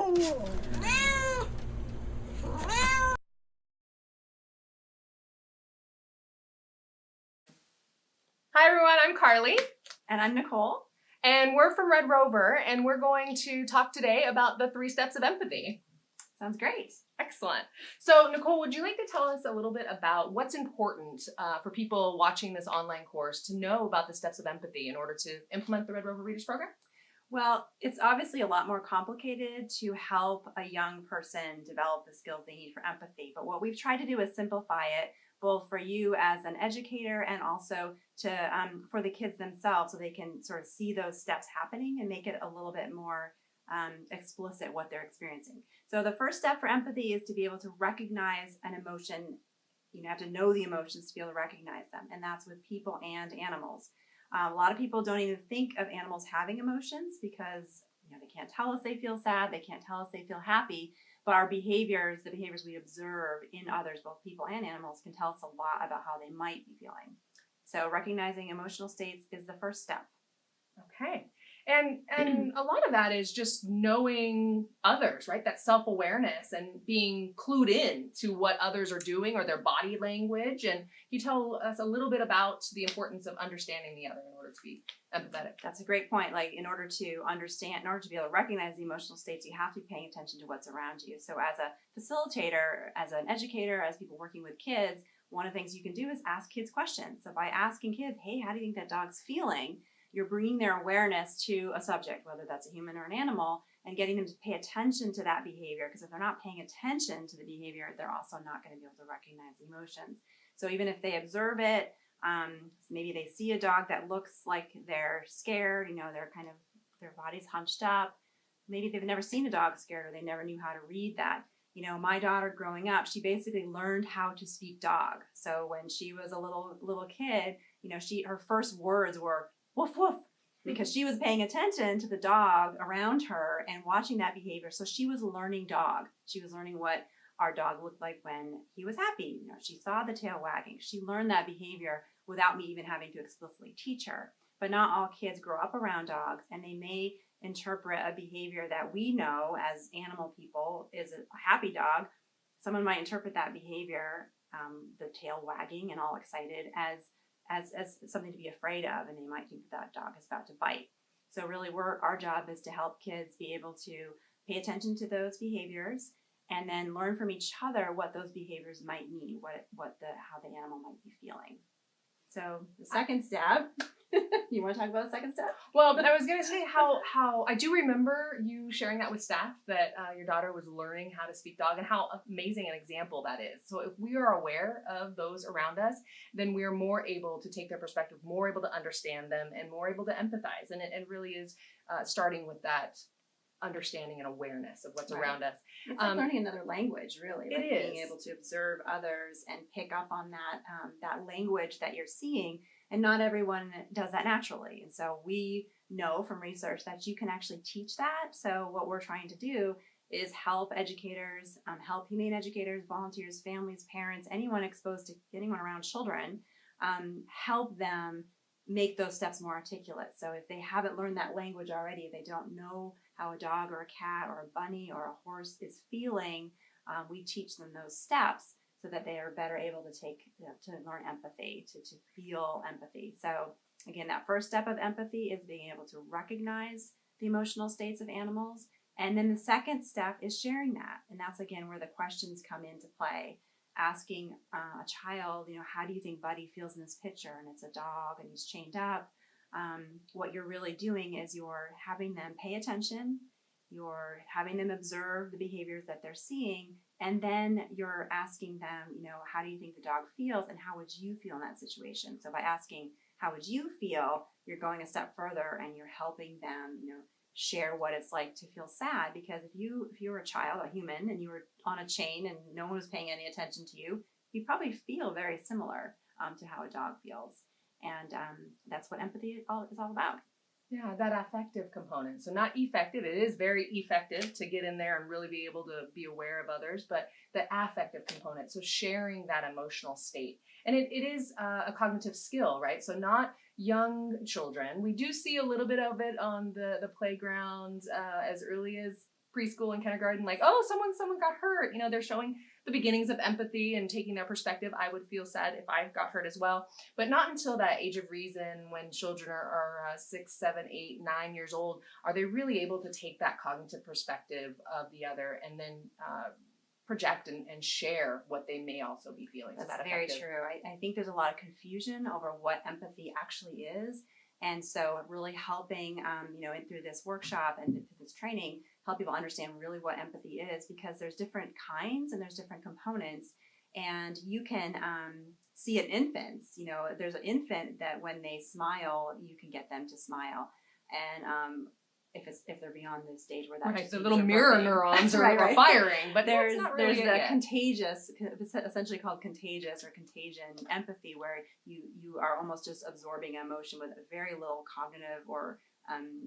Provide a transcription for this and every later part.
Hi everyone, I'm Carly. And I'm Nicole. And we're from RedRover, and we're going to talk today about the 3 steps of empathy. Sounds great. Excellent. So Nicole, would you like to tell us a little bit about what's important for people watching this online course to know about the steps of empathy in order to implement the RedRover Readers program? Well, it's obviously a lot more complicated to help a young person develop the skills they need for empathy. But what we've tried to do is simplify it both for you as an educator and also to for the kids themselves, so they can sort of see those steps happening and make it a little bit more explicit what they're experiencing. So the first step for empathy is to be able to recognize an emotion. You have to know the emotions to be able to recognize them, and that's with people and animals. A lot of people don't even think of animals having emotions because they can't tell us they feel sad, they can't tell us they feel happy, but our behaviors, the behaviors we observe in others, both people and animals, can tell us a lot about how they might be feeling. So recognizing emotional states is the first step. Okay. And a lot of that is just knowing others, right? That self-awareness and being clued in to what others are doing or their body language. And you tell us a little bit about the importance of understanding the other in order to be empathetic. That's a great point. Like in order to understand, in order to be able to recognize the emotional states, you have to be paying attention to what's around you. So as a facilitator, as an educator, as people working with kids, one of the things you can do is ask kids questions. So by asking kids, hey, how do you think that dog's feeling? You're bringing their awareness to a subject, whether that's a human or an animal, and getting them to pay attention to that behavior. Because if they're not paying attention to the behavior, they're also not going to be able to recognize the emotions. So even if they observe it, maybe they see a dog that looks like they're scared, they're kind of, their body's hunched up. Maybe they've never seen a dog scared, or they never knew how to read that. My daughter growing up, she basically learned how to speak dog. So when she was a little kid, her first words were woof woof, because she was paying attention to the dog around her and watching that behavior. So she was learning dog. She was learning what our dog looked like when he was happy. She saw the tail wagging. She learned that behavior without me even having to explicitly teach her. But not all kids grow up around dogs, and they may interpret a behavior that we know as animal people is a happy dog. Someone might interpret that behavior, the tail wagging and all excited, as something to be afraid of, and they might think that dog is about to bite. So really our job is to help kids be able to pay attention to those behaviors and then learn from each other what those behaviors might mean, how the animal might be feeling. So the second step, you want to talk about the second step? Well, I was going to say how I do remember you sharing that with staff, that your daughter was learning how to speak dog, and how amazing an example that is. So if we are aware of those around us, then we are more able to take their perspective, more able to understand them, and more able to empathize. And it really is starting with that understanding and awareness of what's around us. It's like learning another language, really. Like it is. Being able to observe others and pick up on that language that you're seeing. And not everyone does that naturally. And so we know from research that you can actually teach that. So what we're trying to do is help educators, help humane educators, volunteers, families, parents, anyone exposed to anyone around children, help them make those steps more articulate. So if they haven't learned that language already, if they don't know how a dog or a cat or a bunny or a horse is feeling, we teach them those steps so that they are better able to to learn empathy, to feel empathy. So again, that first step of empathy is being able to recognize the emotional states of animals. And then the second step is sharing that. And that's, again, where the questions come into play. Asking a child, how do you think Buddy feels in this picture? And it's a dog and he's chained up. What you're really doing is you're having them pay attention. You're having them observe the behaviors that they're seeing. And then you're asking them, how do you think the dog feels, and how would you feel in that situation? So by asking, how would you feel, you're going a step further and you're helping them, share what it's like to feel sad. Because if you were a child, a human, and you were on a chain and no one was paying any attention to you, you probably feel very similar to how a dog feels. And that's what empathy is all about. Yeah, that affective component. So not effective. It is very effective to get in there and really be able to be aware of others, but the affective component. So sharing that emotional state. And it is a cognitive skill, right? So not young children. We do see a little bit of it on the playground as early as preschool and kindergarten, like, oh, someone got hurt. You know, they're showing the beginnings of empathy and taking their perspective. I would feel sad if I got hurt as well, but not until that age of reason, when children are 6, 7, 8, 9 years old, are they really able to take that cognitive perspective of the other and then project and share what they may also be feeling. That's very true. I think there's a lot of confusion over what empathy actually is. And so really helping, through this workshop and through this training, help people understand really what empathy is, because there's different kinds and there's different components. And you can see it in infants. You know, there's an infant that when they smile, you can get them to smile. And if they're beyond the stage where that the little mirror neurons are firing, but there's really the contagious, it's essentially called contagious or contagion empathy, where you are almost just absorbing emotion with very little cognitive or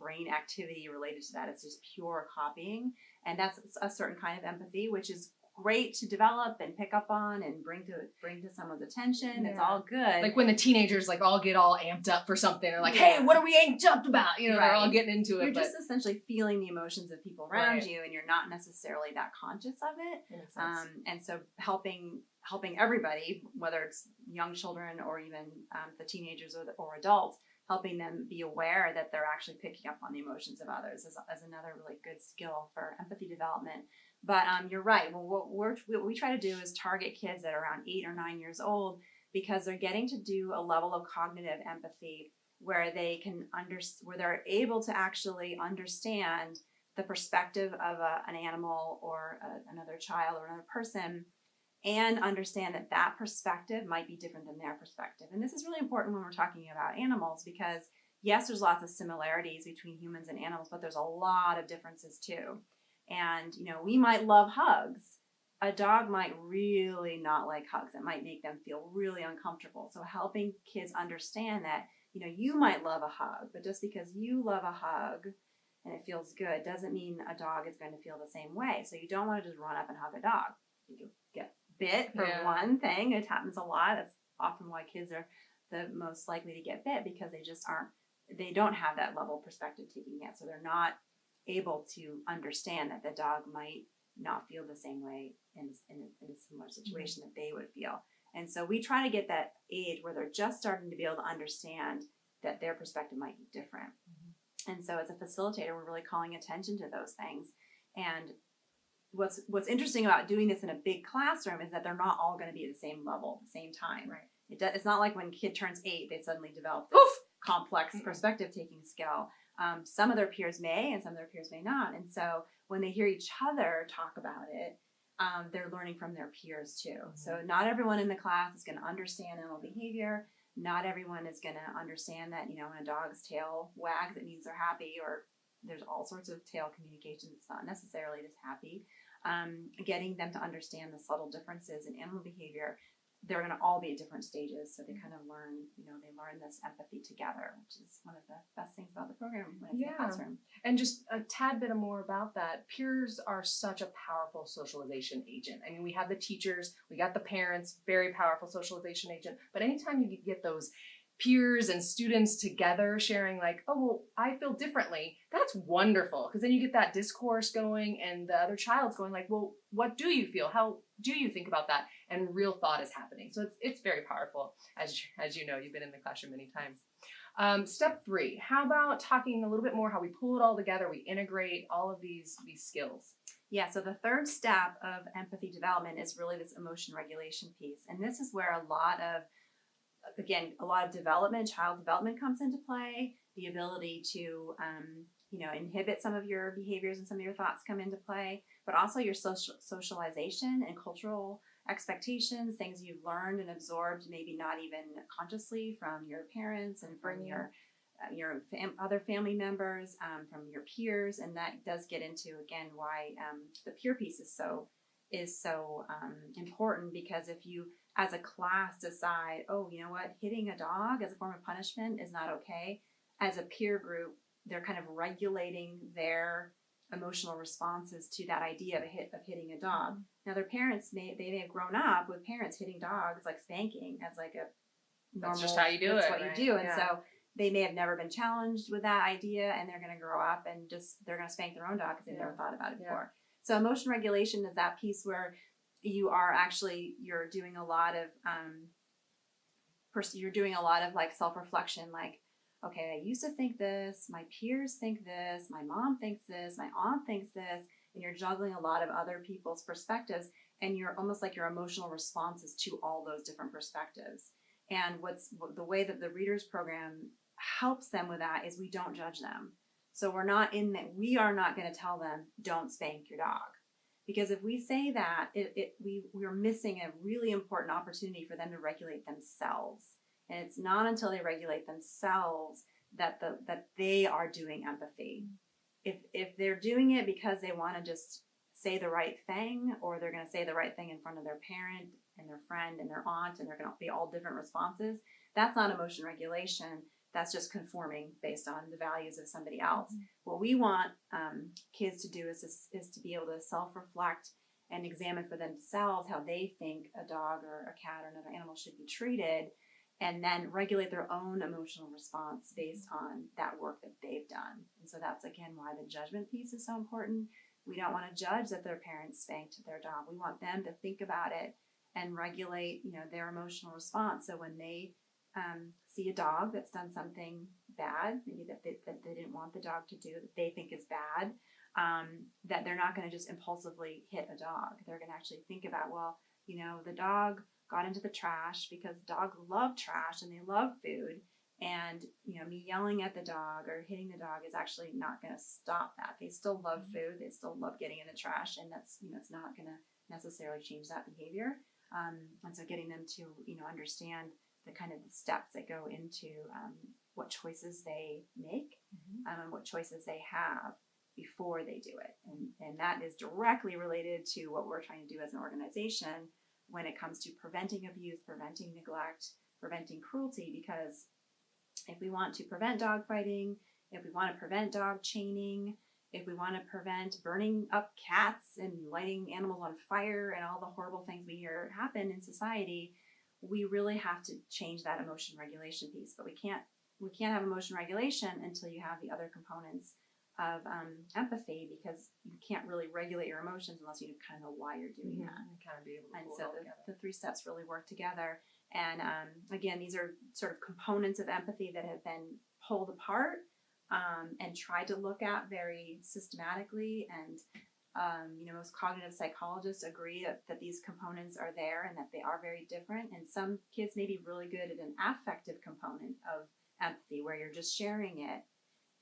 brain activity related to that. It's just pure copying, and that's a certain kind of empathy, which is great to develop and pick up on and bring to someone's attention. Yeah. It's all good. Like when the teenagers get all amped up for something, or like, hey, what are we amped up about? You know, they're all getting into it. You're just essentially feeling the emotions of people around you, and you're not necessarily that conscious of it. And so helping everybody, whether it's young children or even the teenagers or adults, helping them be aware that they're actually picking up on the emotions of others is another really good skill for empathy development. But you're right. Well, what we try to do is target kids that are around 8 or 9 years old, because they're getting to do a level of cognitive empathy where they can where they're able to actually understand the perspective of an animal or another child or another person, and understand that perspective might be different than their perspective. And this is really important when we're talking about animals, because yes, there's lots of similarities between humans and animals, but there's a lot of differences too. And, we might love hugs. A dog might really not like hugs. It might make them feel really uncomfortable. So helping kids understand that, you might love a hug, but just because you love a hug and it feels good doesn't mean a dog is going to feel the same way. So you don't want to just run up and hug a dog. You get bit for one thing. It happens a lot. That's often why kids are the most likely to get bit, because they don't have that level of perspective taking yet. So they're not able to understand that the dog might not feel the same way in a similar situation that they would feel. And so we try to get that age where they're just starting to be able to understand that their perspective might be different. And so as a facilitator, we're really calling attention to those things. And what's interesting about doing this in a big classroom is that they're not all going to be at the same level at the same time. Right. It's not like when a kid turns 8, they suddenly develop this complex perspective taking skill. Some of their peers may, and some of their peers may not. And so when they hear each other talk about it, they're learning from their peers too. So not everyone in the class is going to understand animal behavior. Not everyone is going to understand that, when a dog's tail wags, it means they're happy, or there's all sorts of tail communication that's not necessarily just happy. Getting them to understand the subtle differences in animal behavior. They're going to all be at different stages, so they kind of learn, they learn this empathy together, which is one of the best things about the program when it's in the classroom. And just a tad bit more about that, peers are such a powerful socialization agent. I mean, we have the teachers, we got the parents, very powerful socialization agent, but anytime you get those peers and students together sharing like, oh, well, I feel differently, that's wonderful, because then you get that discourse going and the other child's going like, well, what do you feel? How do you think about that? And real thought is happening. So it's very powerful, as you know, you've been in the classroom many times. Step 3, how about talking a little bit more how we pull it all together, we integrate all of these skills? Yeah, so the third step of empathy development is really this emotion regulation piece. And this is where a lot of child development comes into play. The ability to, inhibit some of your behaviors and some of your thoughts come into play, but also your socialization and cultural expectations, things you've learned and absorbed, maybe not even consciously, from your parents and from your other family members, from your peers. And that does get into, again, why the peer piece is so important, because if you as a class decide, oh, you know what, hitting a dog as a form of punishment is not okay, as a peer group, they're kind of regulating their emotional responses to that idea of hitting a dog. Now, their parents may have grown up with parents hitting dogs, like spanking, as like a normal. That's just how you do it. That's what you do. And so they may have never been challenged with that idea, and they're going to grow up and they're going to spank their own dog because they've never thought about it before. So emotion regulation is that piece where you're doing a lot of like self-reflection, like, okay, I used to think this, my peers think this, my mom thinks this, my aunt thinks this, and you're juggling a lot of other people's perspectives, and you're almost like your emotional responses to all those different perspectives. And the way that the Readers program helps them with that is we don't judge them. So we are not going to tell them, don't spank your dog. Because if we say that, we're missing a really important opportunity for them to regulate themselves. And it's not until they regulate themselves that they are doing empathy. If they're doing it because they want to just say the right thing, or they're going to say the right thing in front of their parent and their friend and their aunt, and they're going to be all different responses, that's not emotion regulation. That's just conforming based on the values of somebody else. Mm-hmm. What we want kids to do is to be able to self-reflect and examine for themselves how they think a dog or a cat or another animal should be treated, and then regulate their own emotional response based on that work that they've done. And so that's, again, why the judgment piece is so important. We don't want to judge that their parents spanked their dog. We want them to think about it and regulate, their emotional response. So when they see a dog that's done something bad, maybe that they didn't want the dog to do, that they think is bad, that they're not going to just impulsively hit a dog. They're going to actually think about, well, the dog got into the trash because dogs love trash and they love food. And, me yelling at the dog or hitting the dog is actually not going to stop that. They still love food. They still love getting in the trash. And that's, it's not going to necessarily change that behavior. And so getting them to, understand the kind of steps that go into what choices they make and what choices they have before they do it. And that is directly related to what we're trying to do as an organization when it comes to preventing abuse, preventing neglect, preventing cruelty, because if we want to prevent dog fighting, if we want to prevent dog chaining, if we want to prevent burning up cats and lighting animals on fire and all the horrible things we hear happen in society, we really have to change that emotion regulation piece. But we can't have emotion regulation until you have the other components of empathy, because you can't really regulate your emotions unless you kind of know why you're doing that. And kind of be able to and pull so it all together. the three steps really work together. And again, these are sort of components of empathy that have been pulled apart and tried to look at very systematically. And most cognitive psychologists agree that these components are there and that they are very different. And some kids may be really good at an affective component of empathy where you're just sharing it.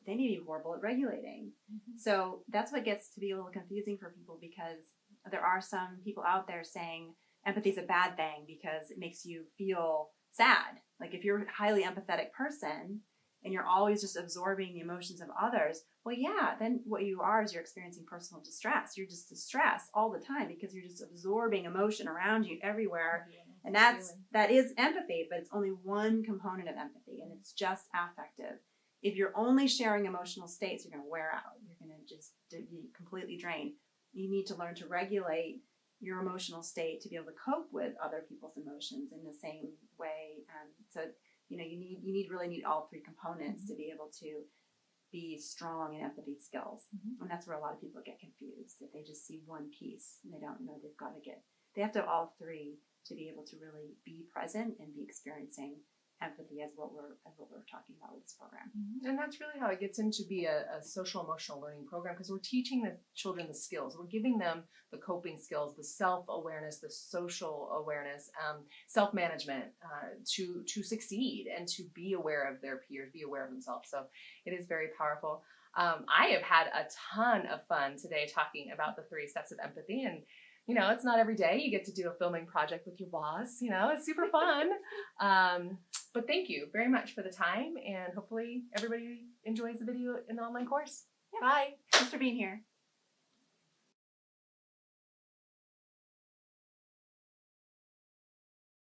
They may be horrible at regulating. So that's what gets to be a little confusing for people, because there are some people out there saying empathy is a bad thing because it makes you feel sad. Like if you're a highly empathetic person and you're always just absorbing the emotions of others, well, yeah, then what you are is you're experiencing personal distress. You're just distressed all the time because you're just absorbing emotion around you everywhere. And that is empathy, but it's only one component of empathy, and it's just affective. If you're only sharing emotional states, you're going to wear out. You're going to just be completely drained. You need to learn to regulate your emotional state to be able to cope with other people's emotions in the same way. So you really need all three components to be able to be strong in empathy skills. And that's where a lot of people get confused. If they just see one piece and they don't know they have to have all three to be able to really be present and be experiencing empathy as what we're talking about with this program. And that's really how it gets into be a social emotional learning program, because we're teaching the children the skills. We're giving them the coping skills, the self-awareness, the social awareness, self-management to succeed and to be aware of their peers, be aware of themselves. So it is very powerful. I have had a ton of fun today talking about the 3 steps of empathy, and it's not every day you get to do a filming project with your boss. It's super fun. But thank you very much for the time, and hopefully everybody enjoys the video in the online course. Yeah. Bye. Thanks for being here.